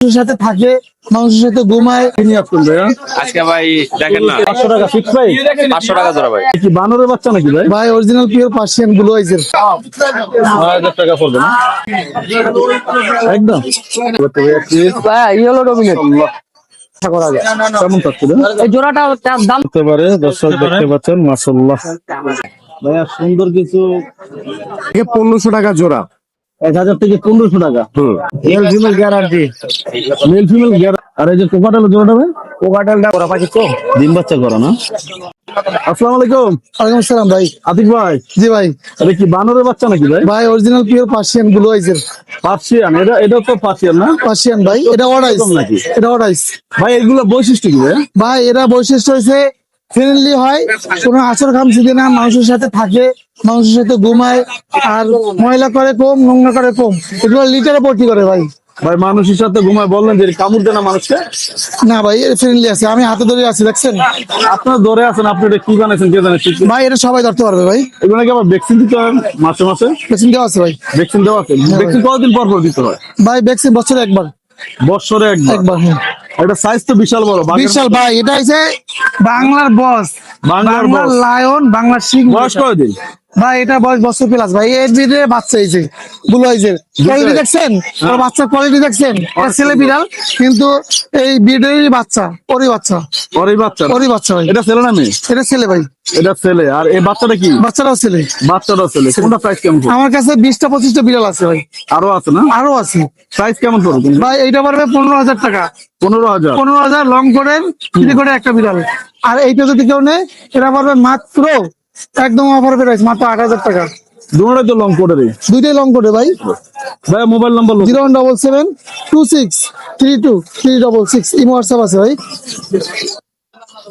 মানুষের সাথে থাকে, মানুষের সাথে ঘুমায়। আজকে ভাই দেখেন না 500 টাকা ফিক্স ভাই। 500 টাকা জোড়া ভাই। কি বানরের বাচ্চা নাকি ভাই? ভাই অরিজিনাল পিওর পার্সিয়ান ব্লু আইজের 9000 টাকা পড়বে না একদম। ইয়েলো ডমিনেট কেমন চাচ্ছিল এই জোড়াটা দাম হতে পারে? দর্শক দেখতে পাচ্ছেন মাশাআল্লাহ ভাইয়া সুন্দর কিছু 1500 টাকা জোড়া। 1000 থেকে 1500 টাকা। Male female guarantee. Male female guarantee. আর এই যে কোকাটেল জোড়াটা ভাই? কোকাটেলটা ওরা পাখি তো ডিম বাচ্চা করা না? আসসালামু আলাইকুম। ওয়ালাইকুম আসসালাম ভাই। আতিক ভাই, জি ভাই। এটা কি বানরের বাচ্চা নাকি ভাই? ভাই অরিজিনাল পিওর পার্সিয়ান ব্লু আইজের পার্সিয়ান। এটা তো পার্সিয়ান না? পার্সিয়ান ভাই। এটা অর্ডাইস নাকি? এটা অর্ডাইস ভাই এগুলো বৈশিষ্ট্য কি ভাই? ভাই এরা বৈশিষ্ট্য হয়েছে ফ্রেন্ডলি হয়, কোনো আচর খামছি না, মানুষের সাথে থাকে, মানুষের সাথে ঘুমায়, আর ময়লা করে কম, নোংরা করে কম। এগুলো লিটারে ভর্তি করে ভাই। ভাই মানুষের সাথে ঘুমায় বললেন যে কামড় দেয় না মানুষকে? না ভাই এর ফ্রেন্ডলি আছে, আমি হাতে ধরে আছি দেখছেন। আপনারা ধরে আছেন, আপনি এটা কি বানাইছেন কে জানে? ঠিক ভাই এটা সবাই ধরতে পারবে ভাই। এগুলো কি আবার ভ্যাকসিন দিতে হয় মাসে মাসে? ভ্যাকসিন দেওয়া আছে ভাই। ভ্যাকসিন দেওয়া আছে? ভ্যাকসিন কতদিন পর পর দিতে হয়? ভাই ভ্যাকসিন বছরে একবার। বছরে একবার? একবার হ্যাঁ। এটা সাইজ তো বিশাল বড়। বিশাল ভাই, এটা হচ্ছে বাংলার বস, বাংলার বাংলার boss। লায়ন, বাংলার সিংহ। বয়স কয়দিন? ভাই এটা বয়স বছর প্লাস ভাই। এর ভিতরে বাচ্চা হয়েছে ব্লু আইজের। কোয়ালিটি দেখছেন ওর বাচ্চার কোয়ালিটি দেখছেন? এটা ছেলে বিড়াল, কিন্তু এই বিড়ালেরই বাচ্চা, ওরই বাচ্চা, ওরই বাচ্চা? ওরই বাচ্চা ভাই। এটা ছেলে না মেয়ে? এটা ছেলে ভাই। এটা ছেলে। আর এই বাচ্চাটা কি? বাচ্চাটাও ছেলে। বাচ্চাটাও ছেলে। কোনটা প্রাইস কেমন পড়বে? আমার কাছে 20টা 25টা বিড়াল আছে ভাই। আরো আছে না? আরো আছে প্রাইস কেমন পড়বে? ভাই। এইটা পারবে 15,000 টাকা। 15,000? 15,000 লং কোটের ফ্রি করে একটা বিড়াল। আর এইটা যদি কেউ নেয় এটা পারবে মাত্র একদম অফার প্রাইস, মাত্র 8,000 টাকা। দুটোই তো লং কোডেরই। দুইটাই লং কোটে ভাই। ভাই মোবাইল নাম্বার? 0177263236 ইমো হোয়াটসঅ্যাপ আছে ভাই।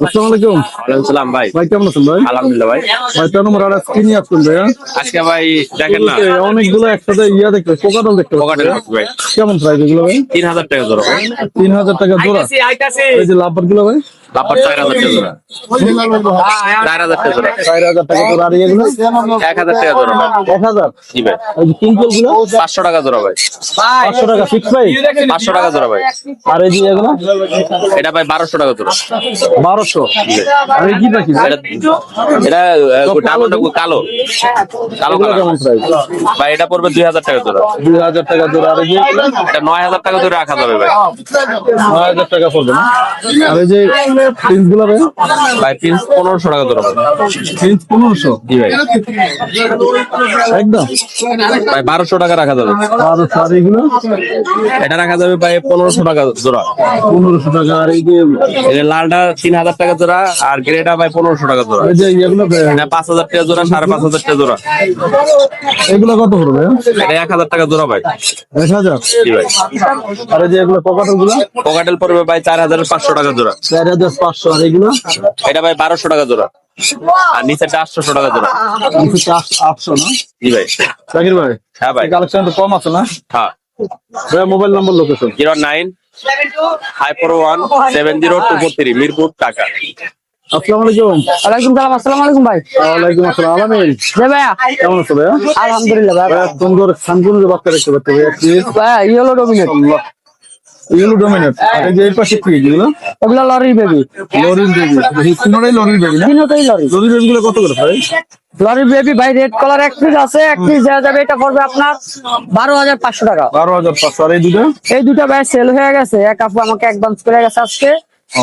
আসসালামু আলাইকুম। ওয়ালাইকুম সালাম ভাই। ভাই কেমন আছেন ভাই? আলহামদুলিল্লাহ ভাই। ভাই তার নম্বর আর কি নিয়ে আসছেন ভাইয়া? আজকে ভাই দেখেন না অনেকগুলো একসাথে দেখতে কোকাটেল দেখতে কোকাটেল পাচ্ছি ভাই। কেমন প্রাইস এগুলো ভাই? 3000 টাকা জোড়া ভাই। 3000 টাকা জোড়া। এই যে লাভবার গুলো ভাই? লাপার 4000 টাকা জোড়া। 4000 টাকা জোড়া। 4000 টাকা জোড়া। আর এগুলো 1000 টাকা জোড়া ভাই। 1000? জি ভাই। এই যে কিংকল গুলো 500 টাকা জোড়া ভাই। 500 টাকা ফিক্স ভাই? 500 টাকা জোড়া ভাই। আর এই যে এগুলো? এটা ভাই 1200 টাকা জোড়া। 1200? আর এই কি পাখি ভাই? এটা ডায়মন্ড কালো কালো এগুলো কালার কেমন প্রাইস? ভাই। এটা পড়বে 2000 টাকা জোড়া। 2000 টাকা জোড়া। আর এই যে এগুলো? এটা 9000 টাকা ধরে রাখা যাবে ভাই। 9000 টাকা পড়বে না? আর এই যে প্রিন্স গুলো ভাই? ভাই পিস 1500 টাকা জোড়া ভাই। প্রিন্স 1500? জি ভাই। একদম ভাই 1200 টাকা রাখা যাবে। আর আর এগুলো? এটা রাখা যাবে ভাই 1500 টাকা জোড়া। 1500 টাকা। আর এই যে এটা লালটা 3000 টাকা জোড়া, আর গ্রেটা ভাই 1500 টাকা জোড়া। এই যে এগুলো এটা 5000 টাকা জোড়া, 5500 টাকা জোড়া। এগুলো কত পড়বে? এটা 1000 টাকা জোড়া ভাই। 1000? জি ভাই। আর এই যে এগুলো কোকাটেল গুলো? কোকাটেল পড়বে ভাই 4500 টাকা জোড়া। 4500? আর এগুলো? এটা ভাই 1200 টাকা জোড়া, আর নিচেরটা 800 টাকা জোড়া। 800 না? জি ভাই। জাকির ভাই হ্যাঁ ভাই। কালেকশন তো কম আছে না? হ্যাঁ। ভাই mobile number location? 0954170243 Mirpur Dhaka. আসসালামু আলাইকুম। ওয়ালাইকুম সালাম। আসসালামু আলাইকুম ভাই। ওয়ালাইকুম আসসালাম। আলামিন জি ভাইয়া। কেমন আছো ভাইয়া? আলহামদুলিল্লাহ ভাই। ভাইয়া সুন্দর সানকুনের বাচ্চা দেখতে পাচ্ছি ভাইয়া। ভাই ইয়েলো ডমিনেট। Yellow dominate. এই যে এই পাশে কি এগুলো? এগুলো লরির বেবি। লরির বেবি? তিনটাই লরির বেবি না? তিনটাই লরি। লরির বেবি গুলো কত করে ভাই? লরির বেবি ভাই রেড কালার এক পিস আছে, এক পিস দেওয়া যাবে। এটা পড়বে আপনার 12,500 টাকা। 12,500? আর এই দুটো? এই দুটো ভাই সেল হয়ে গেছে। এক আপু আমাকে অ্যাডভান্স করে গেছে, আজকে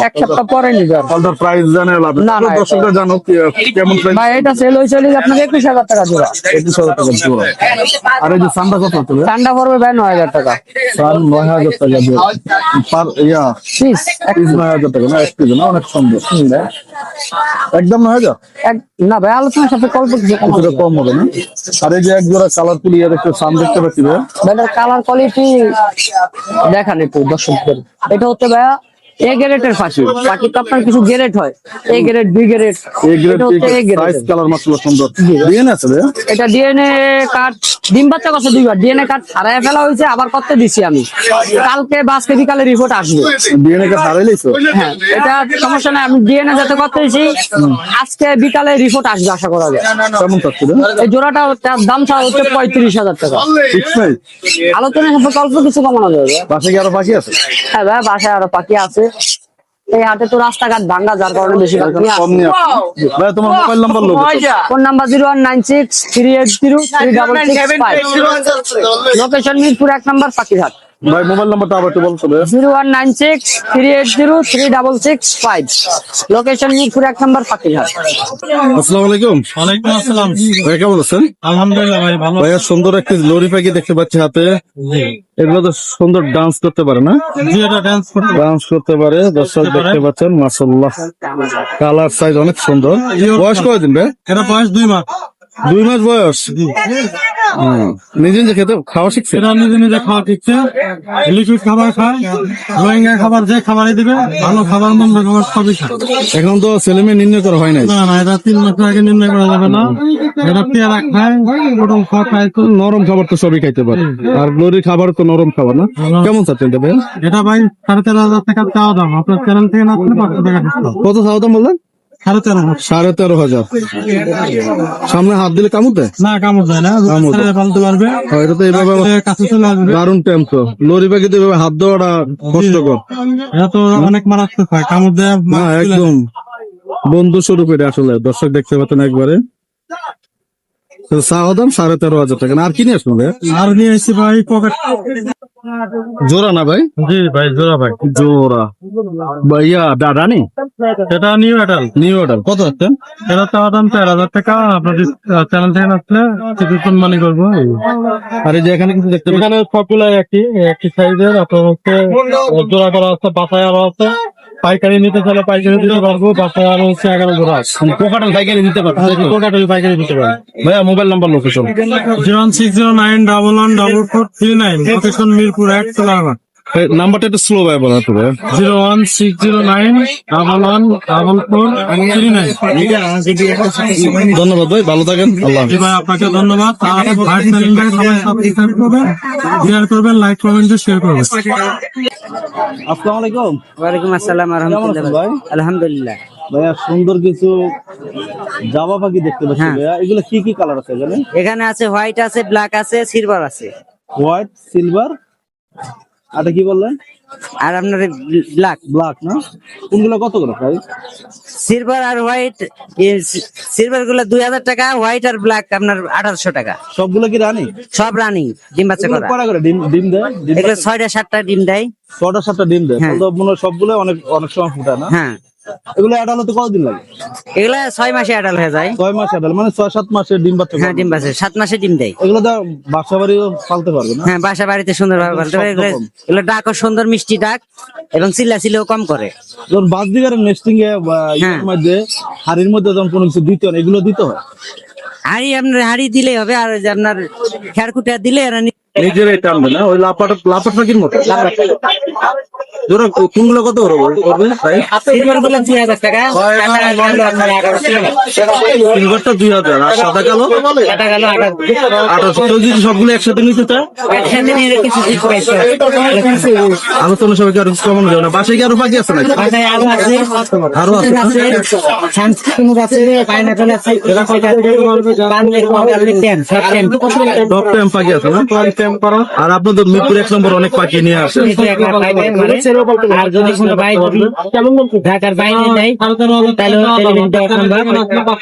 এক সপ্তাহ পরে নিবে। তাহলে প্রাইস জানে লাভ? না, না, দর্শকরা জানো কেমন প্রাইস? ভাই এটা সেল হয়েছে আপনার 21,000 টাকা জোড়া। 21,000 টাকা জোড়া। আর এই যে সান্ডা কত হচ্ছে ভাই? ঠান্ডা পড়বে ভাই 9,000 টাকা। 9,000 টাকা জোড়া। পার ইয়া পিস 9,000 টাকা না? এক পিস না? অনেক সুন্দর। একদম 9,000? না ভাই, আলোচনার সাথে কল করতে কিছুটা কম হবে না? আর এই যে এক জোড়া কালারফুল ইয়া দেখতে সাম দেখতে পাচ্ছি ভাই? ভাইটার কালার কোয়ালিটি দেখান একটু দর্শকদের। এটা হচ্ছে ভাইয়া এ গ্রেডের পাখি পাখি তো আপনার কিছু গ্রেড হয়, এ গ্রেড, বি গ্রেড, এই গ্রেড এটা হচ্ছে এ গ্রেড। সাইজ কালার মাশাআল্লাহ সুন্দর। ডিএনএ আছে ভাইয়া? এটা ডিএনএ কার্ড ডিম বাচ্চা করছে 2বার, ডিএনএ কার্ড হারায় ফেলা হয়েছে, আবার করতে দিছি আমি, কালকে বা আজকে বিকালে রিপোর্ট আসবে। ডিএনএ কে হারাইলেছো? হ্যাঁ, এটা সমস্যা নাই, আমি ডিএনএ যাতে করতে দিছি, আজকে বিকালে রিপোর্ট আসবে আশা করা যায়। কেমন চাচ্ছিলেন? এই জোড়াটা তার দাম চা হচ্ছে 35,000 টাকা। Fix price? আলোচনা সম্পর্কে অল্প কিছু কমানো যাবে। বাসে কি আরো বাকি আছে? হ্যাঁ ভাই, বাসায় আরো পাখি আছে, এই হাটে তো রাস্তাঘাট ভাঙ্গা, যার কারণে বেশি পাখি কম নিয়ে আসো। ভাইয়া তোমার মোবাইল নাম্বার লোক ফোন নাম্বার 019638036665, লোকেশন মিরপুর 1 নম্বর পাখিরহাট। ভাই মোবাইল নাম্বারটা আবার একটু বলছো ভাইয়া। 019638036665, লোকেশন মিরপুর 1 নম্বর পাখিরহাট। আসসালামু আলাইকুম। ওয়ালাইকুম আসসালাম। ভাই কেমন আছেন? আলহামদুলিল্লাহ ভাই, ভালো। ভাইয়া সুন্দর একটি লরি পাখি দেখতে পাচ্ছি হাতে। এগুলো তো সুন্দর ডান্স করতে পারে না? জি, এটা ডান্স করতে পারে। ডান্স করতে পারে, দর্শক দেখতে পাচ্ছেন মাশাআল্লাহ, কালার সাইজ অনেক সুন্দর। বয়স কয়দিন ভাই? এটা বয়স 2 মাস। 2 মাস বয়স। নিজে নিজে খেতে খাওয়া শিখছে? এটা নিজে নিজে খাওয়া শিখছে, লিকুইড খাবার খায়, রোহিঙ্গা খাবার যে খাবারই দিবে, ভালো খাবার মন্দ খাবার সবই খায়। এখন তো ছেলে মেয়ে নির্ণয় করা হয় নাই। না না, এটা 3 মাস আগে নির্ণয় করা যাবে না। এটা পেয়ারা খায়, পটল খাওয়া খায় তো। নরম খাবার তো সবই খাইতে পারে, আর গ্লোরি খাবার তো নরম খাবার না। কেমন চাচ্ছেন এটা ভাই? এটা ভাই 13,500 টাকা চাওয়া দাম। আপনার চ্যানেল থেকে না আসলে 500 টাকা ডিসকাউন্ট। কত চাওয়া দাম বললেন? 13,500। 13,500। সামনে হাত দিলে কামড় দেয়? না, কামড় দেয় না, কামড় দেয়। ছেড়ে পালতে পারবে। এটা তো এইভাবে কাছে চলে আসবে। দারুণ টেম তো। লরি পাখি তো এইভাবে হাত দেওয়াটা কষ্টকর। এটা তো অনেক মারাত্মক হয়, কামড় দেয়। না একদম বন্ধু স্বরূপ এটা আসলে, দর্শক দেখতে পাচ্ছেন একবারে। চাওয়া দাম 13,500 টাকা। আর কি নিয়ে আসলো ভাই? আর নিয়ে এসেছি ভাই পকেট। জোড়া না ভাই? জি ভাই, জোড়া ভাই। জোড়া ভাইয়া রানি? এটা নিউ অ্যাডাল। নিউ অর্ডার কত হচ্ছে? এটা চাওয়া দাম 13,000 টাকা। আপনার চ্যানেল থেকে আসলে কিছু সম্মানী করবো। আর এই যে এখানে কিছু দেখতে পাচ্ছি, এখানে সবগুলাই একই সাইজের। আপনার হচ্ছে জোড়া করা আছে, বাসায় আরো আছে। পাইকারি নিতে চাইলে পাইকারি দিতে পারবো, বাসায় আরো হচ্ছে 11 জোড়া আছে। কোকাটাল পাইকারি দিতে পারবে? টোটাল পাইকারি দিতে পারবো। ভাইয়া mobile number location? 01609114439, location Mirpur 1 চলারঘাট। নাম্বারটা একটু স্লো ভাই বলা তো ভাই। 01609114439। ধন্যবাদ ভাই, ভালো থাকেন, আল্লাহ হাফেজ। জি ভাই, আপনাকে ধন্যবাদ। আর ভাই চ্যানেলটাকে সবাই সাবস্ক্রাইব করবেন, শেয়ার করবেন, লাইক করবেন, শেয়ার করবেন। আসসালামু আলাইকুম। ওয়ালাইকুম আসসালাম, কেমন আছেন ভাই? আলহামদুলিল্লাহ। ভাইয়া সুন্দর কিছু জাবা পাখি দেখতে পাচ্ছি ভাইয়া। এগুলো কি কি কালার আছে এখানে? এখানে আছে হোয়াইট আছে, ব্ল্যাক আছে, সিলভার আছে, হোয়াইট, সিলভার, আর কি বললেন? আর আপনার ব্ল্যাক। ব্ল্যাক না? কোনগুলো কত করে প্রাইস? সিলভার আর হোয়াইট, সিলভার গুলো 2,000 টাকা, হোয়াইট আর ব্ল্যাক আপনার 1,800 টাকা। সবগুলো কি রানি? সব রানিং, ডিম বাচ্চা এগুলো করা। কয়টা করে ডিম ডিম দেয়? এগুলো 6টা-7টা ডিম দেয়। 6টা-7টা ডিম দেয়। হ্যাঁ। তাহলে মনে হয় সবগুলো অনেক অনেক সময় ফুটায় না? হ্যাঁ, এগুলো অ্যাডাল হতে কতদিন লাগে? এগুলা 6 মাসে অ্যাডাল্ট হয়ে যায়। 6 মাস অ্যাডাল, মানে 6-7 মাসের ডিম বাচ্চা হ্যাঁ, করে। ডিম বাচ্চা 7 মাসে ডিম দেয়। এগুলো তো বাসা বাড়িও পালতে পারবে না? হ্যাঁ, বাসা বাড়িতে সুন্দরভাবে পালতে পারে। সব রকম। এগুলো ডাকও সুন্দর, মিষ্টি ডাক, এবং চিল্লাচিল্লিও কম করে। যখন বাস দিগারের নেস্টিং এ বা হ্যাঁ। ইয়ের মধ্যে হাড়ির মধ্যে যখন কোনো কিছু দিতে হয়, এগুলো দিতে হয়? হাড়ি আপনার হাড়ি দিলেই হবে, আর ওই যে আপনার খেরকুটা দিলে এরা নিজেরাই টানবে না? ওই লাপাট পাখির মতো জোড়া কোনগুলো কত করে করবে ভাই? সিলভার গুলো 2,000 টাকা, সিলভারটা 2,000, আর সাদা কালো কাটা গেল 1800। কেউ যদি সবগুলো একসাথে নিতে চায়, একসাথে নিয়ে কিছু ডিসকাউন্ট আলোচনা সবাইকে আরো কমানো যাবে না? বাসায় কি আরো পাখি আছে নাকি? বাসায় আরো আছে, আরো আছে না? সানস্ক্রিন আছে, পাইনাপল আছে, বাংলাদেশ কোয়ালিটি টেম, সব টেম। টপ টাইম পাখি আছে না? আর আপনাদের মিরপুর 1 নম্বর অনেক পাখি নিয়ে আসে। আর যদি কোনো ভাই যদি ঢাকার বাইরে নেই, তাহলে টেলিভিশন দেওয়ার নাম্বার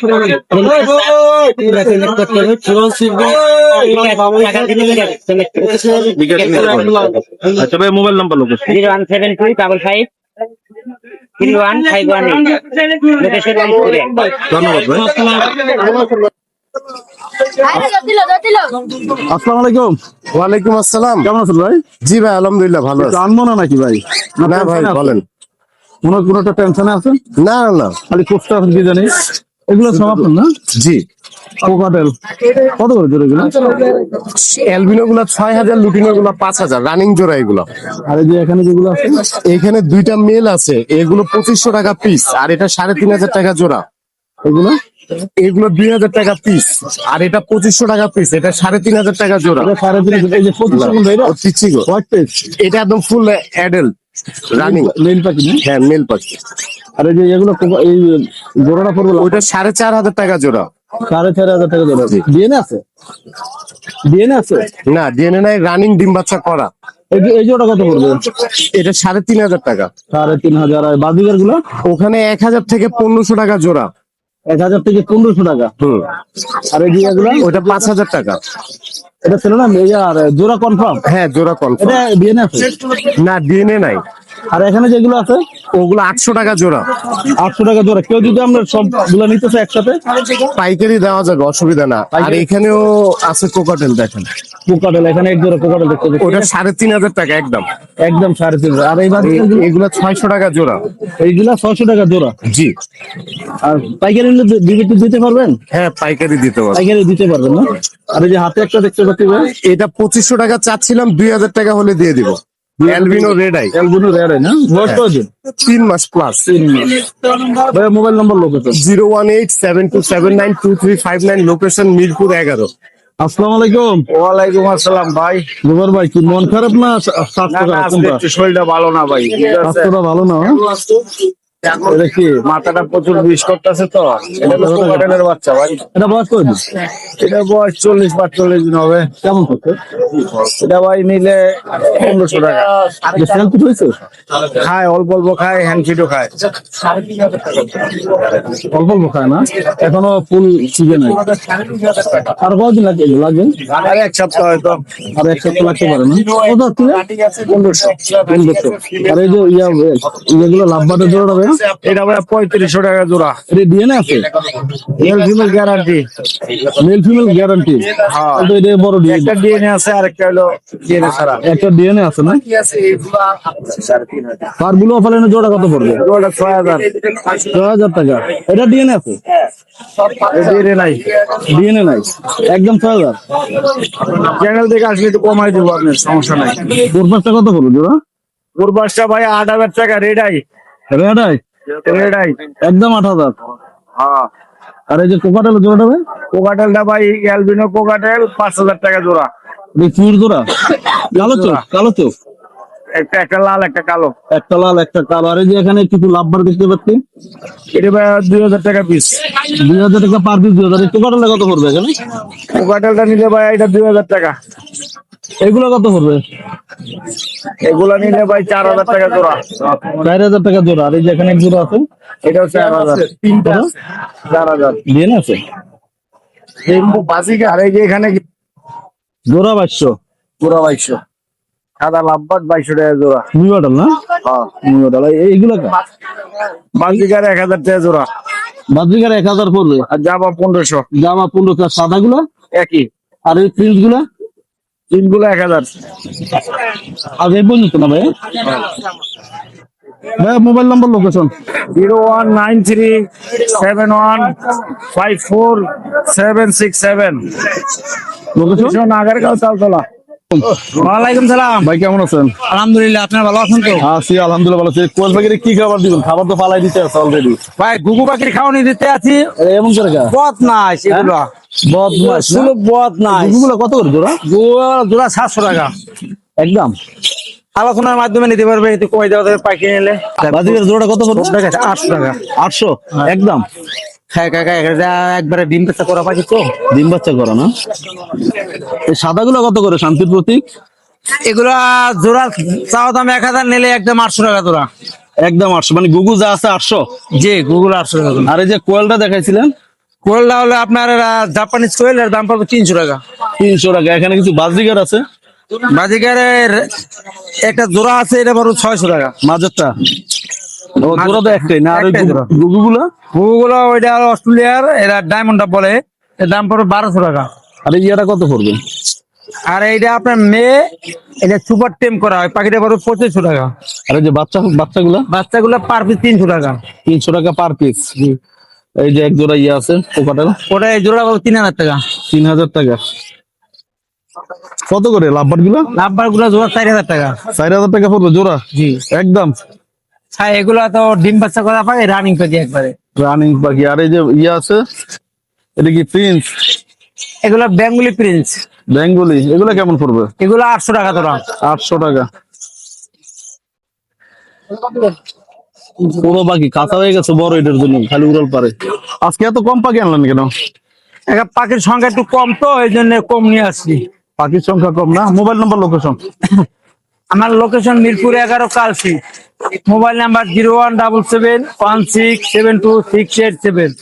আচ্ছা ভাই, মোবাইল নাম্বার লোক? 01725553118। ধন্যবাদ ভাই। আসসালামু আলাইকুম। ওয়ালাইকুম আসসালাম। কেমন আছেন ভাই? জি ভাই, আলহামদুলিল্লাহ ভালো আছি। আনবো না নাকি ভাই? না ভাই, বলেন। কোনো একটা টেনশনে আছেন? না না না, খালি কোস্টার কি জানি, এগুলো সব আপনার না? জি কোকাটেল কত করে জোড়া এগুলো? অ্যালবিনো গুলা 6,000, লুটিনো গুলা 5,000, রানিং জোড়া এগুলো। আর এই যে এখানে যেগুলো আছে এখানে দুইটা মেল আছে, এগুলো 2500 টাকা পিস, আর এটা 3,500 টাকা জোড়া। এগুলো এগুলো 2,000 টাকা পিস, আর এটা 2500 টাকা পিস, এটা 3,500 টাকা জোড়া। এটা 3.5, এই যে 25 এটা ও পিচ্ছি গো। হোয়াইট পেজ এটা একদম ফুল অ্যাডাল্ট রানিং। মেল পাখি না? হ্যাঁ, মেল পাখি। আর এই যে এগুলো এই জোড়াটা পড়বে ওইটা 4,500 টাকা জোড়া। 4,500 টাকা জোড়া। ডিএনএ আছে? ডিএনএ আছে? না, ডিএনএ নাই, রানিং ডিম বাচ্চা করা। এই জোড়া কত পড়বে? এটা 3,500 টাকা। 3,500। আর বাজিগার গুলো ওখানে 1,000 থেকে 1,500 টাকা জোড়া। 1,000 থেকে 1,500 টাকা। হুম, আর এই যে এগুলো ওইটা 5,000 টাকা। এটা ছিল না আর জোড়া কনফার্ম? হ্যাঁ, জোড়া কনফার্ম। এটা ডিএনএ আছে? না, ডিএনএ নাই। আর এখানে যেগুলো আছে ওগুলো 800 টাকা জোড়া। 800 টাকা জোড়া। কেউ যদি আমরা সবগুলো নিতে চাই একসাথে পাইকারি দেওয়া যাবে, অসুবিধা না। আর এখানেও আছে কোকাটেল, দেখেন। কোকাটেল, এখানে এক জোড়া কোকাটেল দেখতে পাচ্ছি। ওটা 3,500 টাকা একদম। একদম 3.5। আর এই এগুলো 600 টাকা জোড়া। এইগুলা 600 টাকা জোড়া। জি। আর পাইকারি নিলে দিতে পারবেন? হ্যাঁ, পাইকারি দিতে পারবো। পাইকারি দিতে পারবেন না? আর এই যে হাতে একটা দেখতে পাচ্ছি ভাই, এটা 2500 টাকা চাচ্ছিলাম, 2,000 টাকা হলে দিয়ে দিব। অ্যালবিনো রেড আই, এলগুলো রেয়ারে না? বয়স কতদিন? 3 মাস প্লাস। ভাই mobile number location. 01872792359, location Mirpur 11। আসসালামু আলাইকুম। ওয়ালাইকুম আসসালাম ভাই। জুবার ভাই, কি মন খারাপ না স্বাস্থ্য আজকে একটু শরীরটা ভালো না ভাই, ঠিক আছে? স্বাস্থ্যটা ভালো না? এটা কি মাথাটা প্রচুর বিষ করতেছে তো। এটা তো কোকাটেলের বাচ্চা ভাই। এটা বয়স কতদিন? এটা বয়স 40-45 দিন হবে। কেমন করছে? এটা ভাই নিলে 1,500 টাকা। সেল কিছু হয়েছে? খায় অল্প অল্প খায়, হ্যান্ডফিডও খায়। অল্প অল্প খায় না? এখনো ফুল সিজে নাই। আর কতদিন লাগবে? আর এক সপ্তাহ হয়তো। আর এক সপ্তাহ লাগতে পারে না? কত ছিল? 1,500। 1,500। আর এই যে ইয়েগুলো লাভবাটের জোড়া হবে? এটা ভাই 3,500 টাকা জোড়া। এটা ডিএনএ আছে? Mail female guarantee. Male female guarantee? হ্যাঁ। তো এটা বড় ডিএনএ। একটা ডিএনএ আছে আর একটা হলো ডিএনএ ছাড়া। একটা ডিএনএ আছে না? আর বুলো ফালানোর জোড়া কত পড়বে? ওটা 6,000। 6,000 টাকা। এটা ডিএনএ আছে? ডিএনএ নাই। ডিএনএ নাই, একদম 6,000। চ্যানেল থেকে আসলে একটু কমাই দেবো, আপনার সমস্যা নাই। গোরপাসটা কত পড়বে জোড়া? পূর্বাসটা ভাই 8,000 টাকা red eye. Red eye? Red eye. একদম 8,000। হ্যাঁ। আর এই যে কোকাটেল জোড়াটা ভাই? কোকাটেলটা ভাই অ্যালবিনো কোকাটেল 5,000 টাকা জোড়া। এই চুর জোড়া? কালো চোখ? কালো চোখ? একটা লাল একটা কালো। একটা লাল একটা কালো। আর এই যে এখানে কিছু লাভবার দেখতে পাচ্ছি, এটা ভাই 2,000 টাকা পিস। 2,000 টাকা পার পিস। 2,000। এই কোকাটেলটা কত পড়বে এখানে? কোকাটেলটা নিলে ভাই এটা 2,000 টাকা। এগুলো কত পড়বে? এগুলা নিলে ভাই 4,000 টাকা জোড়া। 4,000 টাকা জোড়া। আর এই যে এখানে এক জোড়া আছে, এটাও 4,000। 4,000 ডিএনএ আছে? আর এই যে এখানে জোড়া 2200। পুরো 2,200। সাদা লাভবাট 2,200 টাকা জোড়া। নিউ মডেল না? হ্যাঁ। New model. এইগুলো বাজিকার 1,000 টাকা জোড়া। বাদ্রিকার 1,000 পড়বে। আর জামা 1,500। জামা 1500। সাদা গুলা? একই। আর এই প্রিন্ট গুলা? তিনগুলো 1,000। আর এই পর্যন্ত না ভাই? ভাই mobile number location. 01937154767। Location Nagargaon Taltala. ওয়ালাইকুম সালাম। ভাই কেমন আছেন? আলহামদুলিল্লাহ, আপনার ভালো আছেন তো? আছি আলহামদুলিল্লাহ ভালো আছি। কোয়েল পাখির কি খাবার দিবেন? খাবার তো ফালাই দিতে আছে অলরেডি। ভাই ঘুঘু পাখির খাওয়ানি দিতে আছি। এমন করে খা বদ নাই সেগুলো, বদমাস না? সুলভ বদ নাই। গুগুলো কত করে জোড়া? জোড়া 700 টাকা। একদম আলোচনার মাধ্যমে নিতে পারবে, একটু কমে দেওয়া যাবে পাখি নিলে। বাজিকের জোড়া কত পড়বে? 800 টাকা। 800 একদম। খায় খায় খায় এটা একবারে ডিম পেঁচা করা পাখি তো। ডিম বাচ্চা করা না? এই সাদাগুলো কত করে শান্তির প্রতীক? এগুলা জোড়া চাওয়া দাম 1,000, নিলে একদম 800 টাকা জোড়া। একদম 800, মানে গুগু যা আছে 800। জি, গুগল 800 টাকা জোড়া। আর এই যে কোয়েলটা দেখাইছিলেন, কোয়েলটা হলে আপনার জাপানিজ কোয়েল, এর দাম পাবে 300 টাকা। 300 টাকা। এখানে কিছু বাজিকার আছে, বাজিকারের একটা জোড়া আছে, এটা বড় 600 টাকা। মাঝেরটা ও জোড়া তো একটাই না? আর ওই একটাই জোড়া। গুগুগুলো? গুগুলো ওইটা অস্ট্রেলিয়ার, এরা ডায়মন্ডটা বলে, এর দাম পড়বে 1200 টাকা। আর এই ইয়েটা কত পড়বে? আর এইটা আপনার মেয়ে, এটা সুপার টেম করা হয়, পাখিটা পড়বে 2500 টাকা। আর এই যে বাচ্চাগুলা? বাচ্চাগুলো পার পিস 300 টাকা। 300 টাকা পার পিস। এই যে এক জোড়া ইয়ে আছে পোকাটা, ওটা এই জোড়া পাবো 3000 টাকা। 3000 টাকা। কত করে লাভবার গুলো? লাভবার গুলো জোড়া 4000 টাকা। 4000 টাকা পড়বে জোড়া? জি। একদম এগুলা তো ডিম বাচ্চা করা পায় রানিং পেয়ে একবারে। রানিং পাখি। আর এই যে ইয়ে আছে, এটা কি প্রিন্স? এগুলা বেঙ্গলি প্রিন্স। বেঙ্গলি, এগুলো কেমন পড়বে? এগুলো 800 টাকা জোড়া। 800 টাকা। পুরো পাখি কাঁচা হয়ে গেছে বড়, এটার জন্য খালি উড়াল পারে। আজকে এত কম পাখি আনলেন কেন? একটা পাখির সংখ্যা একটু কম তো এই জন্য কম নিয়ে আসছি। পাখির সংখ্যা কম না? Mobile number, location? আমার location Mirpur 11 Kalshi. Mobile number 01771672687।